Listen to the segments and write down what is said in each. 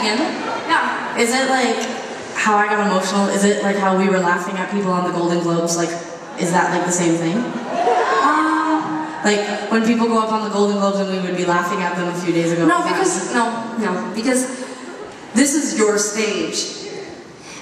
Tegan. Yeah. Is it like how I got emotional? Is it like how we were laughing at people on the Golden Globes? Like, is that like the same thing? Like when people go up on the Golden Globes and we would be laughing at them a few days ago. No, because this is your stage.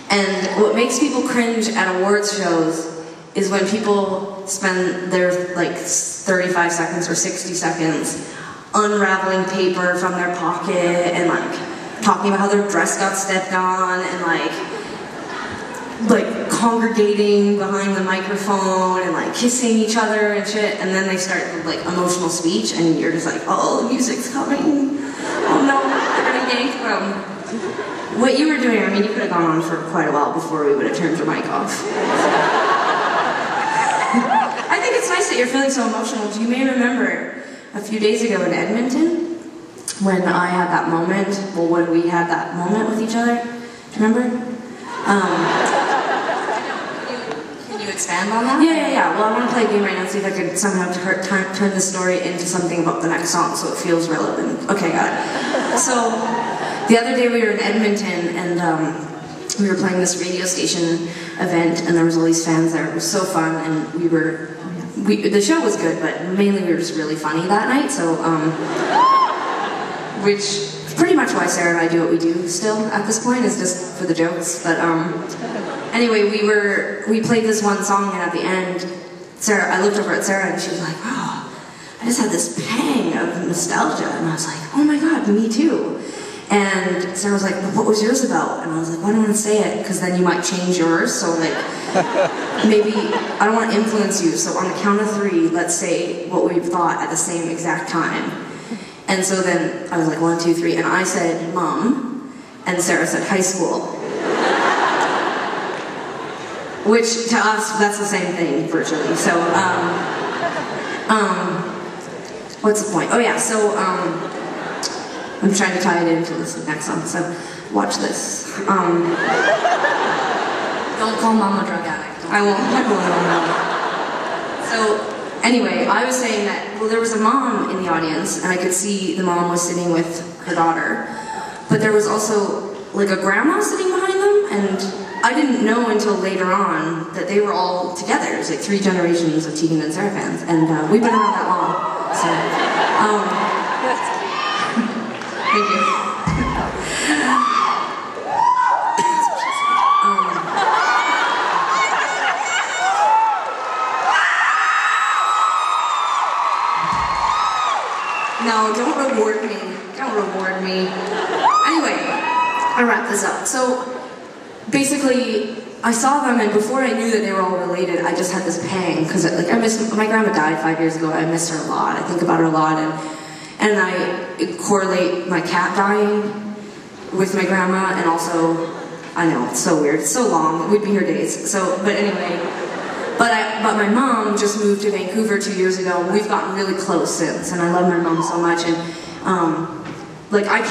And what makes people cringe at awards shows is when people spend their like 35 seconds or 60 seconds unraveling paper from their pocket and like talking about how their dress got stepped on and like congregating behind the microphone and like kissing each other and shit, and then they start with like emotional speech and you're just like, oh, the music's coming. Oh no, they're gonna yank them. What you were doing, I mean, you could have gone on for quite a while before we would have turned your mic off. I think it's nice that you're feeling so emotional. You may remember a few days ago in Edmonton when I had that moment, well, when we had that moment with each other. Do you remember? Can you expand on that? Yeah. Well, I want to play a game right now and see if I could somehow turn the story into something about the next song so it feels relevant. Okay, got it. So, the other day we were in Edmonton and we were playing this radio station event and there was all these fans there. It was so fun and the show was good, but mainly we were just really funny that night, so, which is pretty much why Sarah and I do what we do still at this point, is just for the jokes, but, anyway, we played this one song and at the end, I looked over at Sarah and she was like, oh, I just had this pang of nostalgia, and I was like, oh my god, me too. And Sarah was like, well, what was yours about? And I was like, well, I don't want to say it, because then you might change yours, so like, maybe, I don't want to influence you, so on the count of 3, let's say what we've thought at the same exact time. And so then, I was like, 1, 2, 3, and I said, Mom, and Sarah said, high school. Which, to us, that's the same thing, virtually, so, what's the point? Oh yeah, so, I'm trying to tie it into this next song, so watch this. Don't call Mom a drug addict. I won't. So, anyway, I was saying that, well, there was a mom in the audience, and I could see the mom was sitting with her daughter, but there was also, like, a grandma sitting behind them, and I didn't know until later on that they were all together. It was like 3 generations of Tegan and Sarah fans, and we've been around that long, so, thank you. No, don't reward me. Don't reward me. Anyway, I'll wrap this up. So, basically, I saw them, and before I knew that they were all related, I just had this pang, because like, my grandma died 5 years ago, I miss her a lot, I think about her a lot, and I correlate my cat dying with my grandma, and also, I know, it's so weird, it's so long, we'd be here days, so, but anyway, but my mom just moved to Vancouver 2 years ago, and we've gotten really close since, and I love my mom so much, and, like, I've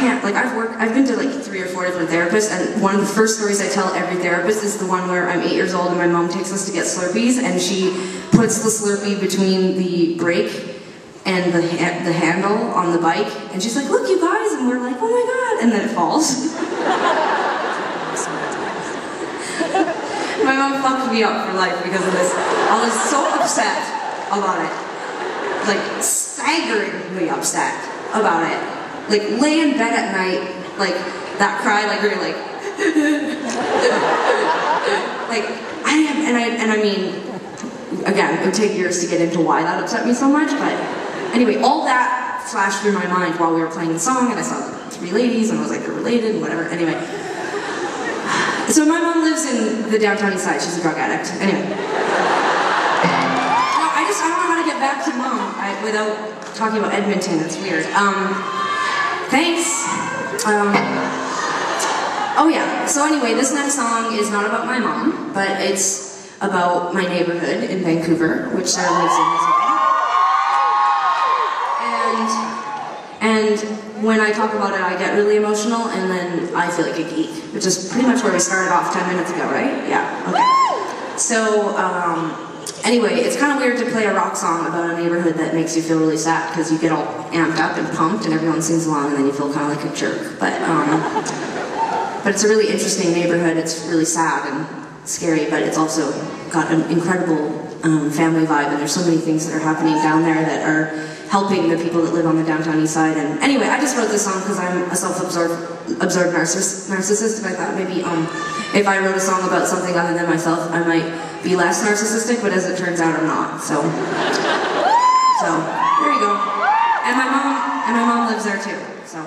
been to like 3 or 4 different therapists, and one of the first stories I tell every therapist is the one where I'm 8 years old and my mom takes us to get Slurpees, and she puts the Slurpee between the brake and the handle on the bike, and she's like, look you guys, and we're like, oh my god, and then it falls. My mom fucked me up for life because of this. I was so upset about it. Like, staggeringly upset about it. Like, lay in bed at night, like, that cry, like, really, like, I mean, again, it would take years to get into why that upset me so much, but anyway, all that flashed through my mind while we were playing the song, and I saw the 3 ladies, and I was like, they're related, and whatever, anyway. So my mom lives in the downtown east side, she's a drug addict, anyway. No, I don't know how to get back to Mom without talking about Edmonton, it's weird. Thanks. Oh yeah, so anyway, this next song is not about my mom, but it's about my neighborhood in Vancouver, which Sarah lives in as well. And when I talk about it, I get really emotional, and then I feel like a geek, which is pretty much where we started off 10 minutes ago, right? Yeah, okay. So, Anyway, it's kind of weird to play a rock song about a neighborhood that makes you feel really sad because you get all amped up and pumped and everyone sings along and then you feel kind of like a jerk. But it's a really interesting neighborhood. It's really sad and scary, but it's also got an incredible family vibe, and there's so many things that are happening down there that are helping the people that live on the downtown east side. And anyway, I just wrote this song because I'm a self-absorbed narcissist, and I thought maybe if I wrote a song about something other than myself, I might be less narcissistic, but as it turns out, I'm not. So there you go. And my mom lives there too. So.